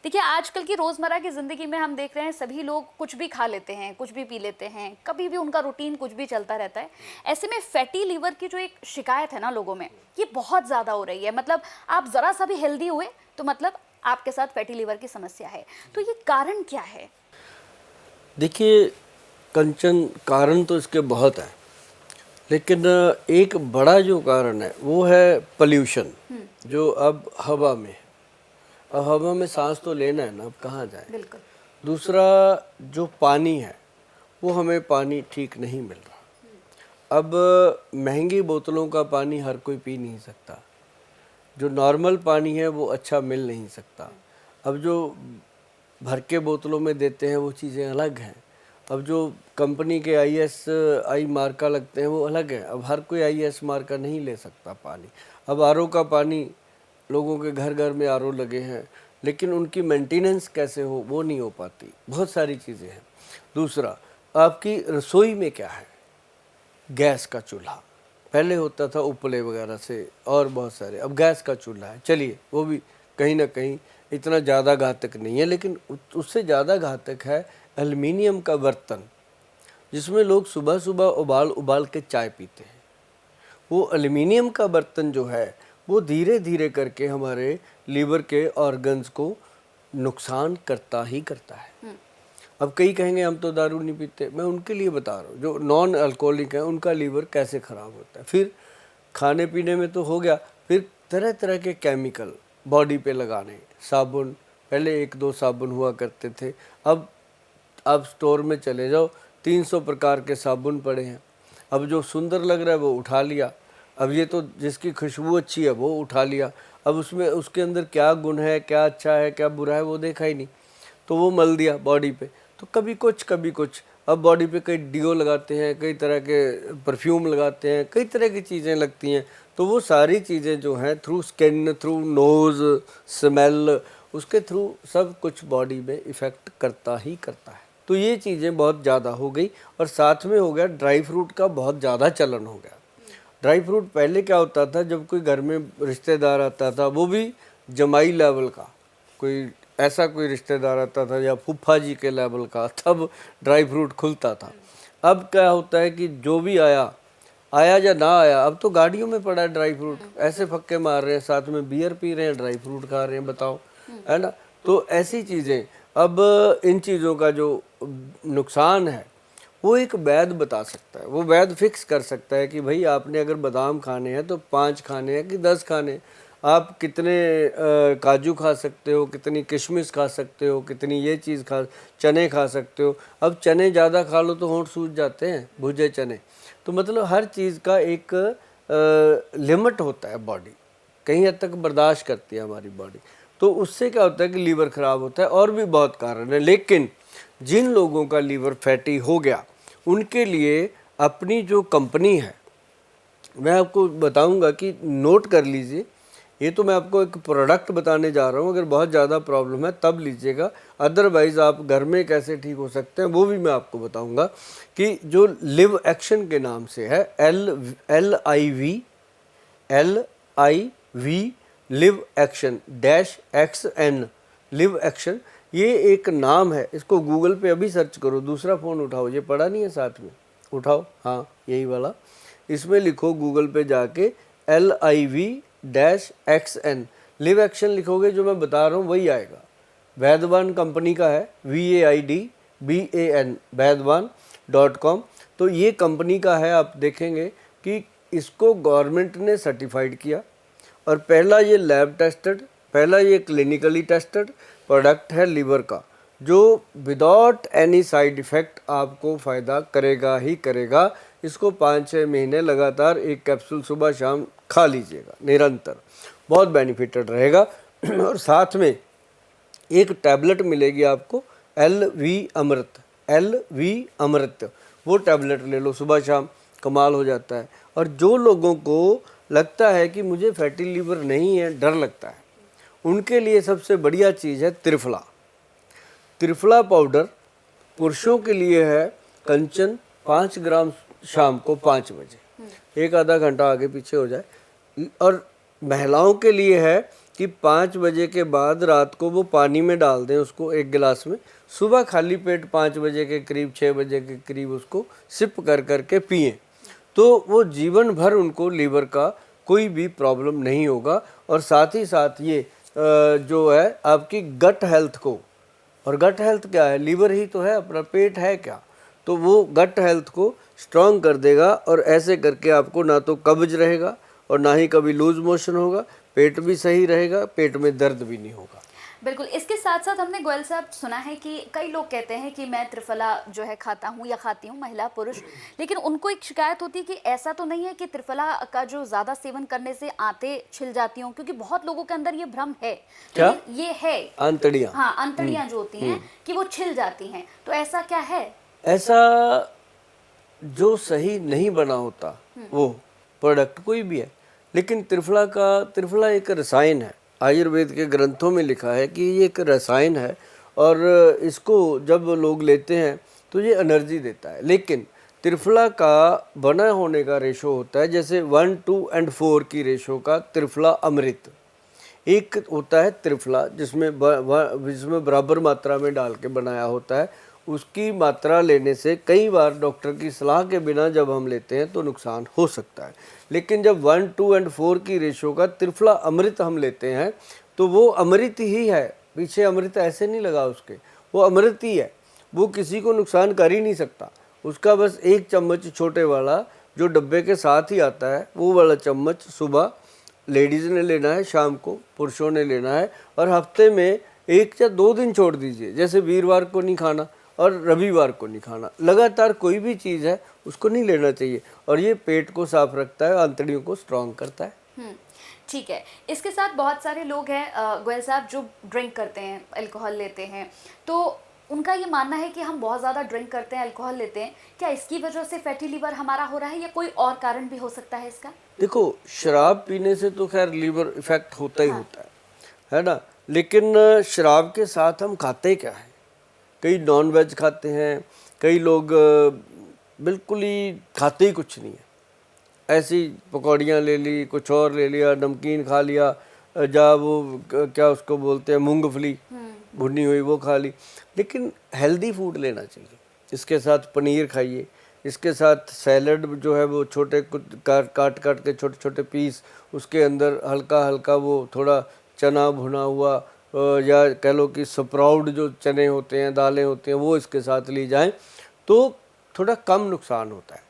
देखिए आजकल की रोज़मर्रा की ज़िंदगी में हम देख रहे हैं सभी लोग कुछ भी खा लेते हैं, कुछ भी पी लेते हैं, कभी भी उनका रूटीन कुछ भी चलता रहता है। ऐसे में फैटी लीवर की जो एक शिकायत है ना लोगों में, ये बहुत ज़्यादा हो रही है। मतलब आप ज़रा सा भी हेल्दी हुए तो मतलब आपके साथ फैटी लीवर की समस्या है। तो ये कारण क्या है? देखिए कंचन, कारण तो इसके बहुत हैं, लेकिन एक बड़ा जो कारण है वो है पोल्यूशन, जो अब हवा में है। अब हवा में सांस तो लेना है ना, अब कहाँ जाए। बिल्कुल। दूसरा, जो पानी है वो हमें पानी ठीक नहीं मिल रहा। अब महंगी बोतलों का पानी हर कोई पी नहीं सकता, जो नॉर्मल पानी है वो अच्छा मिल नहीं सकता। अब जो भर के बोतलों में देते हैं वो चीज़ें अलग हैं। अब जो कंपनी के ISI मार्का लगते हैं वो अलग हैं। अब हर कोई IS मार्का नहीं ले सकता पानी। अब RO का पानी, लोगों के घर घर में RO लगे हैं, लेकिन उनकी मेंटेनेंस कैसे हो वो नहीं हो पाती। बहुत सारी चीज़ें हैं। दूसरा, आपकी रसोई में क्या है। गैस का चूल्हा पहले होता था उपले वगैरह से, और बहुत सारे, अब गैस का चूल्हा है। चलिए वो भी कहीं ना कहीं इतना ज़्यादा घातक नहीं है, लेकिन उससे ज़्यादा घातक है एल्युमिनियम का बर्तन, जिसमें लोग सुबह सुबह उबाल उबाल के चाय पीते हैं। वो एल्युमिनियम का बर्तन जो है वो धीरे धीरे करके हमारे लीवर के ऑर्गन्स को नुकसान करता ही करता है। अब कई कहेंगे हम तो दारू नहीं पीते, मैं उनके लिए बता रहा हूँ जो नॉन अल्कोहलिक है उनका लीवर कैसे ख़राब होता है। फिर खाने पीने में तो हो गया, फिर तरह तरह के केमिकल बॉडी पे लगाने, साबुन, पहले 1-2 साबुन हुआ करते थे, अब आप स्टोर में चले जाओ 300 प्रकार के साबुन पड़े हैं। अब जो सुंदर लग रहा है वो उठा लिया, अब ये तो जिसकी खुशबू अच्छी है वो उठा लिया, अब उसमें उसके अंदर क्या गुण है, क्या अच्छा है, क्या बुरा है वो देखा ही नहीं, तो वो मल दिया बॉडी पे। तो कभी कुछ कभी कुछ, अब बॉडी पे कई डिओ लगाते हैं, कई तरह के परफ्यूम लगाते हैं, कई तरह की चीज़ें लगती हैं। तो वो सारी चीज़ें जो हैं through skin, through nose, smell, उसके थ्रू सब कुछ बॉडी में इफ़ेक्ट करता ही करता है। तो ये चीज़ें बहुत ज़्यादा हो गई, और साथ में हो गया ड्राई फ्रूट का बहुत ज़्यादा चलन हो गया। ड्राई फ्रूट पहले क्या होता था, जब कोई घर में रिश्तेदार आता था, वो भी जमाई लेवल का, कोई ऐसा कोई रिश्तेदार आता था या फूफा जी के लेवल का, तब ड्राई फ्रूट खुलता था। अब क्या होता है कि जो भी आया या ना आया, अब तो गाड़ियों में पड़ा है ड्राई फ्रूट, ऐसे फक्के मार रहे हैं, साथ में बियर पी रहे हैं, ड्राई फ्रूट खा रहे हैं, बताओ, है ना। तो ऐसी चीज़ें, अब इन चीज़ों का जो नुकसान है वो एक वैद्य बता सकता है। वो वैद्य फिक्स कर सकता है कि भाई आपने अगर बादाम खाने हैं तो 5 खाने हैं कि 10 खाने हैं, आप कितने काजू खा सकते हो, कितनी किशमिश खा सकते हो, कितनी ये चीज़ चने खा सकते हो। अब चने ज़्यादा खा लो तो होंठ सूज जाते हैं, भुजे चने। तो मतलब हर चीज़ का एक लिमिट होता है, बॉडी कहीं हद तक बर्दाश्त करती है हमारी बॉडी। तो उससे क्या होता है कि लीवर ख़राब होता है, और भी बहुत कारण है। लेकिन जिन लोगों का लीवर फैटी हो गया उनके लिए अपनी जो कंपनी है, मैं आपको बताऊंगा कि नोट कर लीजिए, ये तो मैं आपको एक प्रोडक्ट बताने जा रहा हूँ, अगर बहुत ज़्यादा प्रॉब्लम है तब लीजिएगा, अदरवाइज़ आप घर में कैसे ठीक हो सकते हैं वो भी मैं आपको बताऊंगा। कि जो लिव एक्शन के नाम से है, LIV live action -XN, live action, ये एक नाम है। इसको गूगल पे अभी सर्च करो, दूसरा फ़ोन उठाओ, ये पड़ा नहीं है साथ में, उठाओ, हाँ यही वाला, इसमें लिखो गूगल पे जाके LIV-XN, लिव एक्शन लिखोगे, जो मैं बता रहा हूँ वही आएगा। वैद्यवान कंपनी का है, VAIDBAN, वैद्यवान.com। तो ये कंपनी का है, आप देखेंगे कि इसको गवर्नमेंट ने सर्टिफाइड किया, और पहला ये लैब टेस्टेड, पहला ये क्लिनिकली टेस्टेड प्रोडक्ट है लीवर का, जो विदाउट एनी साइड इफ़ेक्ट आपको फ़ायदा करेगा ही करेगा। इसको 5-6 महीने लगातार एक कैप्सूल सुबह शाम खा लीजिएगा निरंतर, बहुत बेनिफिटेड रहेगा। और साथ में एक टैबलेट मिलेगी आपको, LV अमृत, वो टैबलेट ले लो सुबह शाम, कमाल हो जाता है। और जो लोगों को लगता है कि मुझे फैटी लीवर नहीं है, डर लगता है, उनके लिए सबसे बढ़िया चीज़ है त्रिफला। त्रिफला पाउडर पुरुषों के लिए है कंचन, 5 ग्राम शाम को 5 बजे, एक आधा घंटा आगे पीछे हो जाए। और महिलाओं के लिए है कि 5 बजे के बाद रात को वो पानी में डाल दें उसको एक गिलास में, सुबह खाली पेट 5 बजे के करीब 6 बजे के करीब उसको सिप कर करके पिएं, तो वो जीवन भर उनको लीवर का कोई भी प्रॉब्लम नहीं होगा। और साथ ही साथ ये जो है आपकी गट हेल्थ को, और गट हेल्थ क्या है, लीवर ही तो है, अपना पेट है क्या, तो वो गट हेल्थ को स्ट्रॉन्ग कर देगा। और ऐसे करके आपको ना तो कब्ज रहेगा और ना ही कभी लूज मोशन होगा, पेट भी सही रहेगा, पेट में दर्द भी नहीं होगा। बिल्कुल। इसके साथ साथ हमने गोयल साहब सुना है कि कई लोग कहते हैं कि मैं त्रिफला जो है खाता हूँ या खाती हूँ, महिला पुरुष, लेकिन उनको एक शिकायत होती है कि ऐसा तो नहीं है कि त्रिफला का जो ज़्यादा सेवन करने से आंतें छिल जाती हों, क्योंकि बहुत लोगों के अंदर ये भ्रम है। क्या? लेकिन ये है आंतड़ियाँ, हाँ, आंतड़ियाँ जो होती हैं कि वो छिल जाती हैं, तो ऐसा क्या है? ऐसा जो सही नहीं बना होता वो प्रोडक्ट कोई भी है, लेकिन त्रिफला एक रसायन है, आयुर्वेद के ग्रंथों में लिखा है कि ये एक रसायन है और इसको जब लोग लेते हैं तो ये एनर्जी देता है। लेकिन त्रिफला का बना होने का रेशो होता है जैसे 1, 2 और 4 की रेशो का त्रिफला अमृत। एक होता है त्रिफला जिसमें बराबर मात्रा में डाल के बनाया होता है, उसकी मात्रा लेने से कई बार डॉक्टर की सलाह के बिना जब हम लेते हैं तो नुकसान हो सकता है। लेकिन जब 1, 2 और 4 की रेशो का त्रिफला अमृत हम लेते हैं तो वो अमृत ही है, पीछे अमृत ऐसे नहीं लगा उसके, वो अमृत ही है, वो किसी को नुकसान कर ही नहीं सकता। उसका बस 1 चम्मच छोटे वाला जो डब्बे के साथ ही आता है, वो वाला चम्मच सुबह लेडीज़ ने लेना है, शाम को पुरुषों ने लेना है, और हफ्ते में 1 या 2 दिन छोड़ दीजिए, जैसे वीरवार को नहीं खाना और रविवार को नहीं खाना, लगातार कोई भी चीज़ है उसको नहीं लेना चाहिए, और ये पेट को साफ रखता है, आंतड़ियों को स्ट्रांग करता है। ठीक है। इसके साथ बहुत सारे लोग हैं गोयल साहब जो ड्रिंक करते हैं, अल्कोहल लेते हैं, तो उनका ये मानना है कि हम बहुत ज़्यादा ड्रिंक करते हैं, अल्कोहल लेते हैं, क्या इसकी वजह से फैटी लीवर हमारा हो रहा है या कोई और कारण भी हो सकता है इसका? देखो, शराब पीने से तो खैर लीवर इफेक्ट होता ही होता है ना, लेकिन शराब के साथ हम खाते क्या है, कई नॉन वेज खाते हैं, कई लोग बिल्कुल ही खाते ही कुछ नहीं है, ऐसी पकौड़ियाँ ले ली, कुछ और ले लिया, नमकीन खा लिया, जा वो क्या उसको बोलते हैं मूंगफली भुनी हुई वो खा ली। लेकिन हेल्दी फूड लेना चाहिए, इसके साथ पनीर खाइए, इसके साथ सैलड जो है वो छोटे काट के छोटे छोटे पीस, उसके अंदर हल्का हल्का वो थोड़ा चना भुना हुआ या कह लो कि स्प्राउट जो चने होते हैं, दालें होती हैं, वो इसके साथ ली जाएं तो थोड़ा कम नुकसान होता है।